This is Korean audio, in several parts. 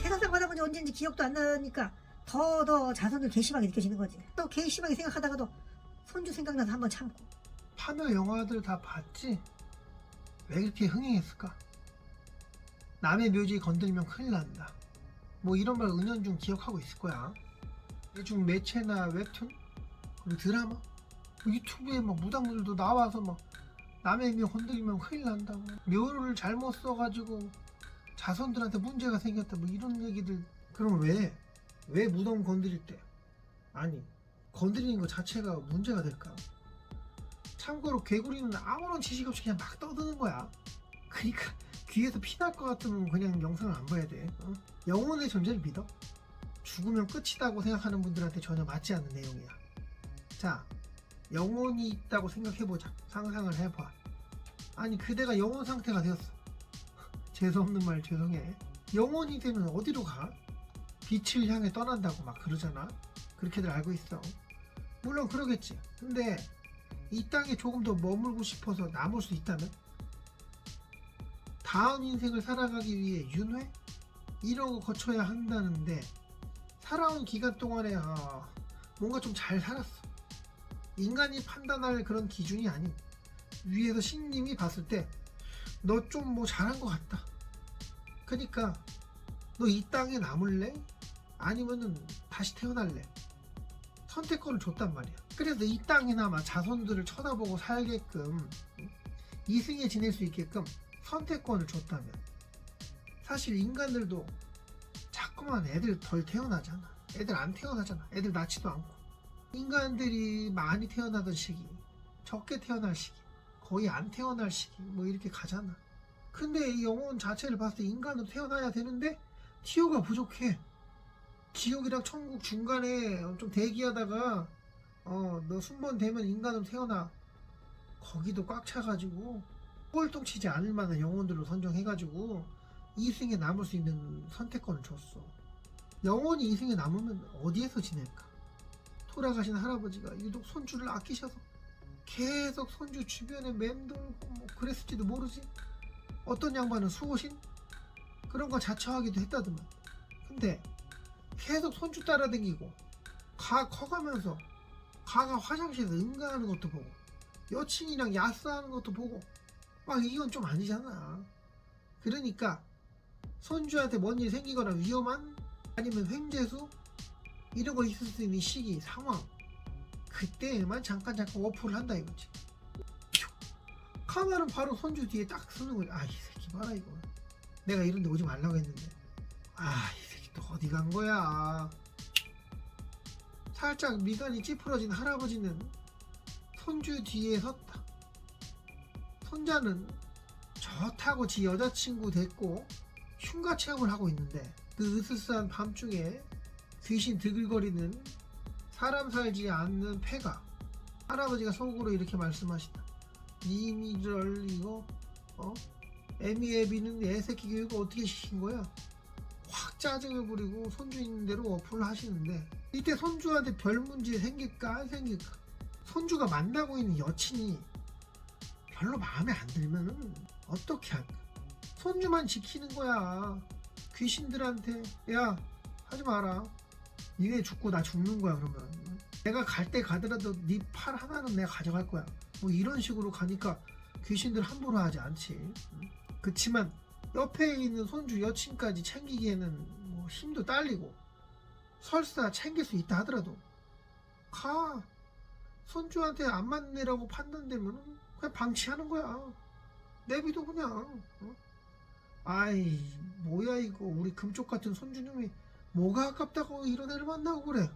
태사상 받아본 지 언제인지 기억도 안 나니까 더 자손을 괘씸하게 느껴지는 거지. 또 괘씸하게 생각하다가도 손주 생각나서 한번 참고. 파묘 영화들 다 봤지? 왜 그렇게 흥행했을까? 남의 묘지 건들면 큰일 난다. 뭐 이런 말 은연중 기억하고 있을 거야. 요즘 매체나 웹툰 그리고 드라마 유튜브에 막 무당들도 나와서 막 남의 묘 건드리면 큰일 난다고, 묘를 잘못 써가지고 자손들한테 문제가 생겼다, 뭐 이런 얘기들. 그럼 왜 무덤 건드릴 때 아니 건드리는 것 자체가 문제가 될까? 참고로 개구리는 아무런 지식 없이 그냥 막 떠드는 거야. 그러니까 귀에서 피 날 것 같으면 그냥 영상을 안 봐야 돼. 영혼의 존재를 믿어? 죽으면 끝이다고 생각하는 분들한테 전혀 맞지 않는 내용이야. 자, 영혼이 있다고 생각해보자. 상상을 해봐. 아니 그대가 영혼 상태가 되었어. 재수없는 말 죄송해. 영혼이 되면 어디로 가? 빛을 향해 떠난다고 막 그러잖아. 그렇게들 알고 있어. 물론 그러겠지. 근데 이 땅에 조금 더 머물고 싶어서 남을 수 있다면? 다음 인생을 살아가기 위해 윤회? 이런 거 거쳐야 한다는데 살아온 기간 동안에 뭔가 좀 잘 살았어. 인간이 판단할 그런 기준이 아닌 위에서 신님이 봤을 때 너 좀 뭐 잘한 것 같다. 그러니까 너 이 땅에 남을래? 아니면은 다시 태어날래? 선택권을 줬단 말이야. 그래서 이 땅에나마 자손들을 쳐다보고 살게끔, 이승에 지낼 수 있게끔 선택권을 줬다면, 사실 인간들도 자꾸만 애들 덜 태어나잖아. 애들 안 태어나잖아. 애들 낳지도 않고. 인간들이 많이 태어나던 시기, 적게 태어날 시기, 거의 안 태어날 시기, 뭐 이렇게 가잖아. 근데 이 영혼 자체를 봤을 때 인간으로 태어나야 되는데 티오가 부족해. 지옥이랑 천국 중간에 좀 대기하다가 너 순번 되면 인간으로 태어나. 거기도 꽉 차가지고 꼴통치지 않을 만한 영혼들로 선정해가지고 이승에 남을 수 있는 선택권을 줬어. 영혼이 이승에 남으면 어디에서 지낼까? 돌아가신 할아버지가 유독 손주를 아끼셔서 계속 손주 주변에 맴돌고 뭐 그랬을지도 모르지. 어떤 양반은 수호신? 그런 거 자처하기도 했다더만. 근데 계속 손주 따라다니고 가 커가면서 가가 화장실에서 응가하는 것도 보고 여친이랑 야스하는 것도 보고 막 이건 좀 아니잖아. 그러니까 손주한테 뭔 일 생기거나 위험한 아니면 횡재수 이런 거 있을 수 있는 시기 상황, 그때만 잠깐 어플을 한다 이거지. 카메라는 바로 손주 뒤에 딱 쓰는 거지. 이 새끼 봐라 이거. 내가 이런 데 오지 말라고 했는데 이 새끼 또 어디 간 거야. 살짝 미간이 찌푸러진 할아버지는 손주 뒤에 섰다. 손자는 좋다고 지 여자친구 데리고 흉가 체험을 하고 있는데 그 으스스한 밤중에 귀신 드글거리는 사람 살지 않는 폐가. 할아버지가 속으로 이렇게 말씀하신다. 니미를 이거 애미애비는 애새끼 교육을 어떻게 시킨 거야? 확 짜증을 부리고 손주 있는 대로 어플을 하시는데 이때 손주한테 별 문제 생길까 안 생길까? 손주가 만나고 있는 여친이 별로 마음에 안 들면은 어떻게 할까? 손주만 지키는 거야. 귀신들한테 야 하지 마라. 니네 죽고 나 죽는 거야. 그러면 내가 갈 때 가더라도 네 팔 하나는 내가 가져갈 거야. 뭐 이런 식으로 가니까 귀신들 함부로 하지 않지. 그치만 옆에 있는 손주 여친까지 챙기기에는 뭐 힘도 딸리고 설사 챙길 수 있다 하더라도 가. 손주한테 안 맞네라고 판단되면 그냥 방치하는 거야. 내비도 그냥. 아이 뭐야 이거. 우리 금쪽 같은 손주님이 뭐가 아깝다고 이런 애를 만나고 그래.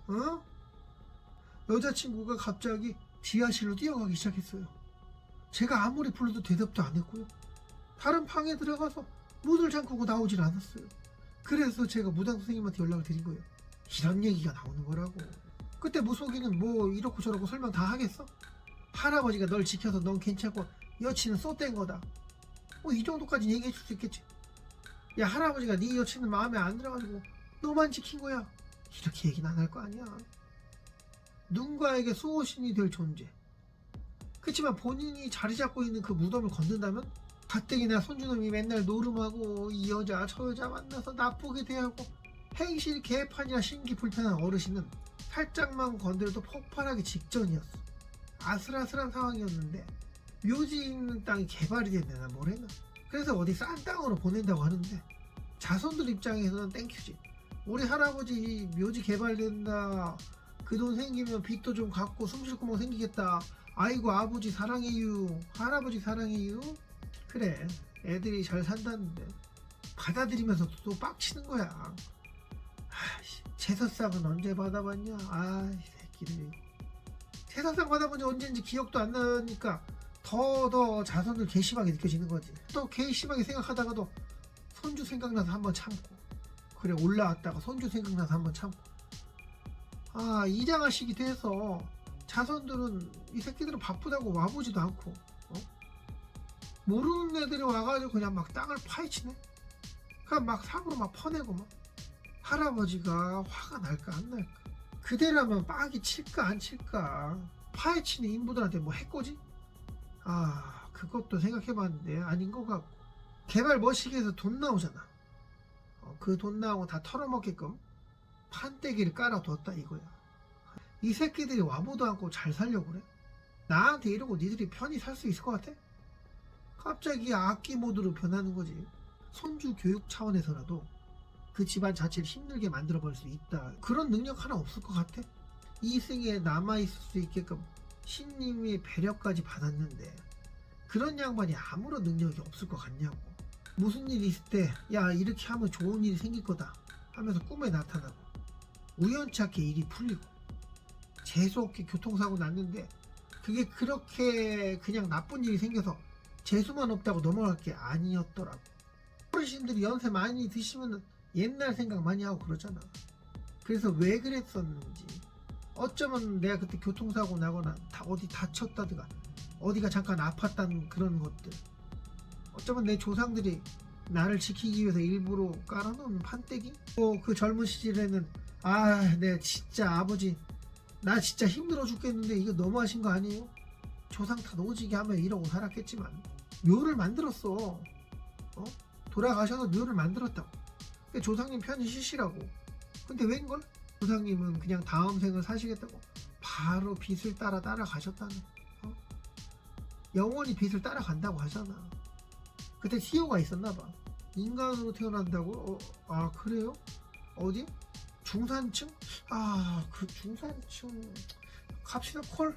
여자친구가 갑자기 지하실로 뛰어가기 시작했어요. 제가 아무리 불러도 대답도 안 했고요. 다른 방에 들어가서 문을 잠그고 나오질 않았어요. 그래서 제가 무당 선생님한테 연락을 드린 거예요. 이런 얘기가 나오는 거라고. 그때 무속인은 뭐 이렇고 저렇고 설명 다 하겠어? 할아버지가 널 지켜서 넌 괜찮고 여친은 쏘뗀 거다. 뭐 이 정도까지 얘기해 줄 수 있겠지. 야 할아버지가 네 여친은 마음에 안 들어가지고 너만 지킨 거야. 이렇게 얘기는 안 할 거 아니야. 누군가에게 수호신이 될 존재. 그치만 본인이 자리 잡고 있는 그 무덤을 건든다면 가뜩이나 손주놈이 맨날 노름하고 이 여자 저 여자 만나서 나쁘게 대하고 행실 개판이나 심기 불편한 어르신은 살짝만 건드려도 폭발하기 직전이었어. 아슬아슬한 상황이었는데 묘지 있는 땅이 개발이 된다나 뭐래나. 그래서 어디 싼 땅으로 보낸다고 하는데 자손들 입장에서는 땡큐지. 우리 할아버지 묘지 개발된다, 그 돈 생기면 빚도 좀 갚고 숨쉴 구멍 생기겠다, 아이고 아버지 사랑해요, 할아버지 사랑해요. 그래, 애들이 잘 산다는데 받아들이면서 또 빡치는 거야. 아이씨, 제사상은 언제 받아봤냐. 아이 새끼들, 제사상 받아본 지 언제인지 기억도 안 나니까 더 자손들 괘씸하게 느껴지는 거지. 또 괘씸하게 생각하다가도 손주 생각나서 한번 참고, 그래 올라왔다가 손주 생각나서 한번 참고. 아, 이장하시기 돼서 자손들은, 이 새끼들은 바쁘다고 와보지도 않고, 모르는 애들이 와가지고 그냥 막 땅을 파헤치네. 그냥 막 삽으로 막 퍼내고. 막 할아버지가 화가 날까 안 날까. 그대라면 빡이 칠까 안 칠까. 파헤치는 인부들한테 뭐 해코지? 아, 그것도 생각해봤는데 아닌 것 같고. 개발 머시기에서 돈 나오잖아. 그 돈 나오고 다 털어먹게끔 판때기를 깔아뒀다 이거야. 이 새끼들이 와보도 않고 잘 살려고 그래? 나한테 이러고 니들이 편히 살 수 있을 것 같아? 갑자기 악기 모드로 변하는 거지. 손주 교육 차원에서라도 그 집안 자체를 힘들게 만들어버릴 수 있다, 그런 능력 하나 없을 것 같아? 이승에 남아있을 수 있게끔 신님의 배려까지 받았는데 그런 양반이 아무런 능력이 없을 것 같냐고. 무슨 일이 있을 때 야 이렇게 하면 좋은 일이 생길 거다 하면서 꿈에 나타나고, 우연찮게 일이 풀리고, 재수없게 교통사고 났는데 그게 그렇게 그냥 나쁜 일이 생겨서 재수만 없다고 넘어갈 게 아니었더라고. 어르신들이 연세 많이 드시면 옛날 생각 많이 하고 그러잖아. 그래서 왜 그랬었는지, 어쩌면 내가 그때 교통사고 나거나 어디 다쳤다든가 어디가 잠깐 아팠다는 그런 것들, 어쩌면 내 조상들이 나를 지키기 위해서 일부러 깔아놓은 판때기? 또 그 젊은 시절에는 아 내가 진짜 아버지 나 진짜 힘들어 죽겠는데 이거 너무하신 거 아니에요? 조상 탓 오지게 하며 이러고 살았겠지만 묘를 만들었어. 돌아가셔서 묘를 만들었다고. 조상님 편히 쉬시라고. 근데 웬걸? 조상님은 그냥 다음 생을 사시겠다고 바로 빛을 따라가셨다네. 영원히 빛을 따라간다고 하잖아. 그때 시효가 있었나봐. 인간으로 태어난다고? 아 그래요? 어디? 중산층? 아 그 중산층 갑시다 콜.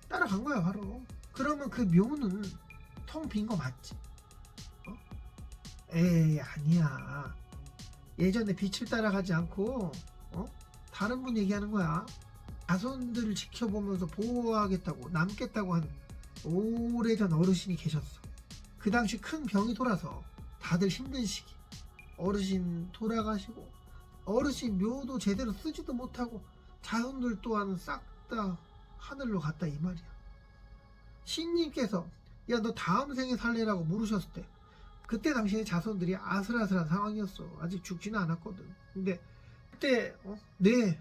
따라간 거야 바로. 그러면 그 묘는 텅 빈 거 맞지? 에이 아니야. 예전에 빛을 따라가지 않고 다른 분 얘기하는 거야. 자손들을 지켜보면서 보호하겠다고 남겠다고 한 오래전 어르신이 계셨어. 그 당시 큰 병이 돌아서 다들 힘든 시기, 어르신 돌아가시고 어르신 묘도 제대로 쓰지도 못하고 자손들 또한 싹 다 하늘로 갔다 이 말이야. 신님께서 야 너 다음 생에 살래라고 물으셨을 때 그때 당시에 자손들이 아슬아슬한 상황이었어. 아직 죽지는 않았거든. 근데 그때 네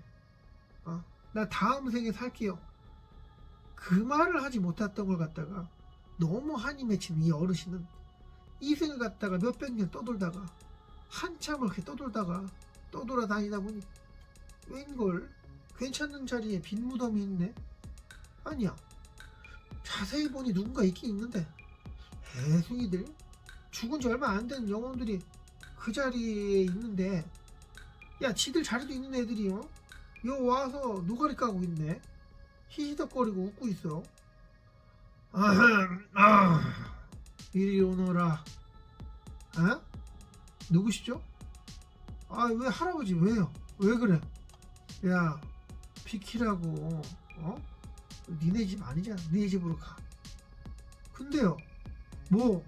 나 다음 생에 살게요, 그 말을 하지 못했던 걸 갖다가 너무 한이 맺힌 이 어르신은 이 생을 갖다가 몇백 년 떠돌다가 한참을 이렇게 떠돌아다니다 보니 웬걸 괜찮은 자리에 빈 무덤이 있네. 아니야, 자세히 보니 누군가 있긴 있는데 애송이들, 죽은 지 얼마 안 된 영혼들이 그 자리에 있는데, 야 지들 자리도 있는 애들이 요 와서 노가리 까고 있네. 히히덕거리고 웃고 있어. 이리 오너라. 누구시죠? 아 왜 할아버지 왜요? 왜 그래? 야 비키라고. 니네 집 아니잖아. 니네 집으로 가. 근데요 뭐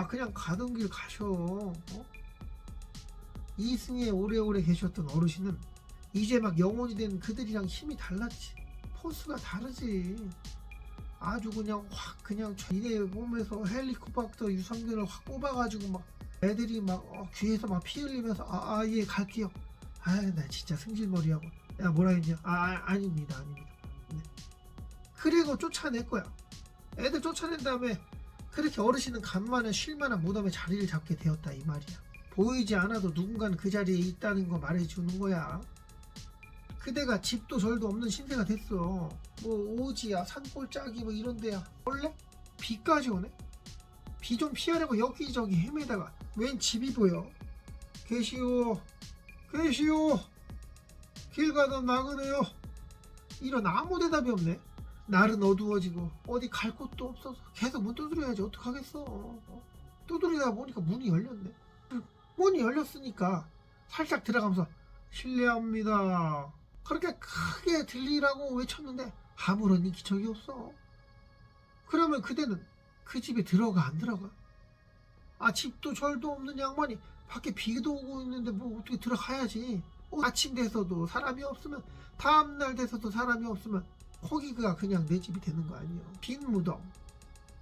그냥 가던 길 가셔. 이승에 오래오래 계셨던 어르신은 이제 막 영혼이 된 그들이랑 힘이 달랐지. 포스가 다르지. 아주 그냥 확 그냥 니네 몸에서 헬리코박터 유산균을 확 뽑아가지고 막 애들이 막 귀에서 막 피 흘리면서 예 갈게요. 나 진짜 승질머리하고. 야 뭐라 했냐? 아닙니다. 네. 그리고 쫓아낼 거야. 애들 쫓아낸 다음에 그렇게 어르신은 간만에 쉴만한 무덤에 자리를 잡게 되었다 이 말이야. 보이지 않아도 누군가는 그 자리에 있다는 거 말해주는 거야. 그대가 집도 절도 없는 신세가 됐어. 뭐 오지야 산골짜기 뭐 이런 데야. 원래 비까지 오네. 비 좀 피하려고 여기저기 헤매다가 웬 집이 보여. 계시오 계시오 길 가던 나그네요. 이런 아무 대답이 없네. 날은 어두워지고 어디 갈 곳도 없어서 계속 문 두드려야지 어떡하겠어. 두드리다 보니까 문이 열렸네. 문이 열렸으니까 살짝 들어가면서 실례합니다 그렇게 크게 들리라고 외쳤는데 아무런 인기척이 없어. 그러면 그대는 그 집에 들어가 안 들어가? 아 집도 절도 없는 양반이 밖에 비도 오고 있는데 뭐 어떻게 들어가야지. 아침 돼서도 사람이 없으면 다음날 돼서도 사람이 없으면 거기가 그냥 내 집이 되는 거 아니에요. 빈 무덤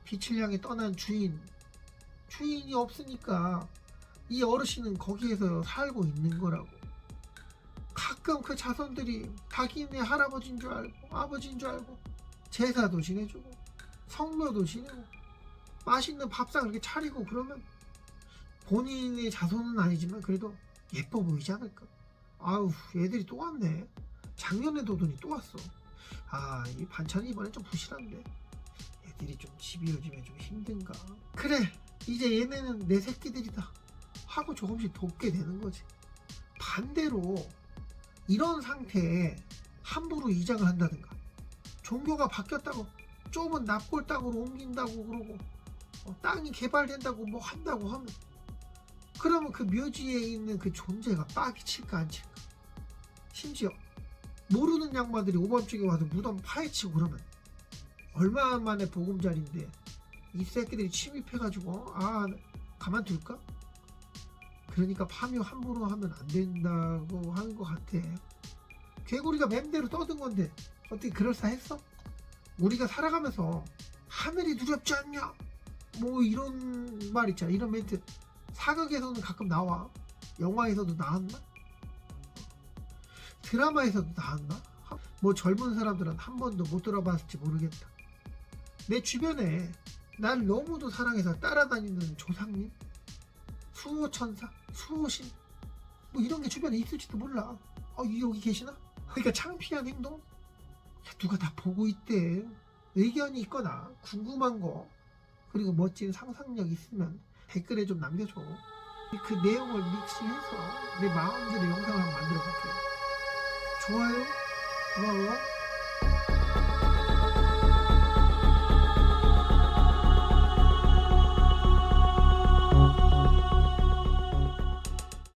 빛을 향해 떠난 주인이 없으니까 이 어르신은 거기에서 살고 있는 거라고. 가끔 그 자손들이 자기네 할아버지인 줄 알고 아버지인 줄 알고 제사도 지내주고 성묘도 지내고 맛있는 밥상 이렇게 차리고 그러면 본인의 자손은 아니지만 그래도 예뻐 보이지 않을까. 아우 애들이 또 왔네. 작년에도 오더니 또 왔어. 아 이 반찬이 이번엔 좀 부실한데 애들이 좀 집이 요즘에 좀 힘든가. 그래 이제 얘네는 내 새끼들이다 하고 조금씩 돕게 되는 거지. 반대로 이런 상태에 함부로 이장을 한다든가 종교가 바뀌었다고 좁은 납골 땅으로 옮긴다고 그러고 땅이 개발된다고 뭐 한다고 하면 그러면 그 묘지에 있는 그 존재가 빡이 칠까 안 칠까. 심지어 모르는 양반들이 오밤중에 와서 무덤 파헤치고 그러면 얼마 만에 보금자리인데 이 새끼들이 침입해가지고 아 가만둘까? 그러니까 파묘 함부로 하면 안 된다고 하는 것 같아. 개구리가 맴대로 떠든 건데 어떻게 그럴싸했어? 우리가 살아가면서 하늘이 두렵지 않냐? 뭐 이런 말 있잖아. 이런 멘트 사극에서는 가끔 나와. 영화에서도 나왔나? 드라마에서도 나왔나? 뭐 젊은 사람들은 한 번도 못 들어봤을지 모르겠다. 내 주변에 날 너무도 사랑해서 따라다니는 조상님, 수호천사, 수호신 뭐 이런 게 주변에 있을지도 몰라. 여기 계시나? 그러니까 창피한 행동? 누가 다 보고 있대. 의견이 있거나 궁금한 거 그리고 멋진 상상력 있으면 댓글에 좀 남겨줘. 그 내용을 믹싱해서 내 마음대로 영상을 한번 만들어 볼게요. 좋아요, 고마워.